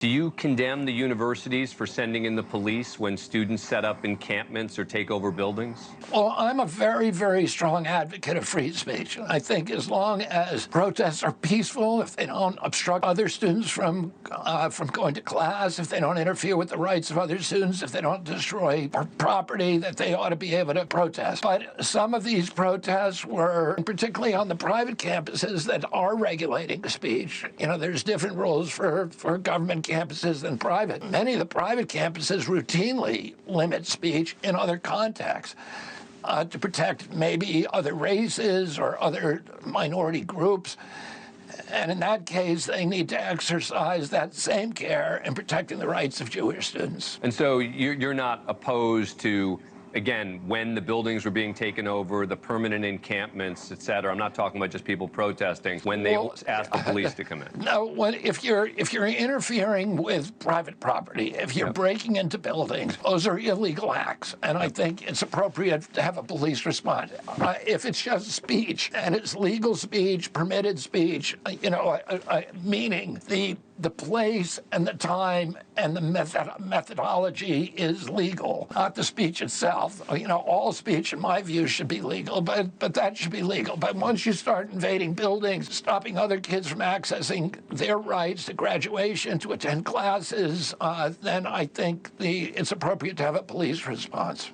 Do you condemn the universities for sending in the police when students set up encampments or take over buildings? Well, I'm a very, very strong advocate of free speech. I think as long as protests are peaceful, if they don't obstruct other students from going to class, if they don't interfere with the rights of other students, if they don't destroy property, that they ought to be able to protest. But some of these protests were, particularly on the private campuses that are regulating speech. You know, there's different rules for government campuses than private. Many of the private campuses routinely limit speech in other contexts to protect maybe other races or other minority groups. And in that case, they need to exercise that same care in protecting the rights of Jewish students. And so you're not opposed to, again, when the buildings were being taken over, the permanent encampments, et cetera. I'm not talking about just people protesting when they asked the police to come in. No, if you're interfering with private property, if you're breaking into buildings, those are illegal acts, and I think it's appropriate to have a police respond. If it's just speech and it's legal speech, permitted speech, meaning the place and the time and the methodology is legal, not the speech itself. You know, all speech, in my view, should be legal, but that should be legal. But once you start invading buildings, stopping other kids from accessing their rights to graduation, to attend classes, then I think it's appropriate to have a police response.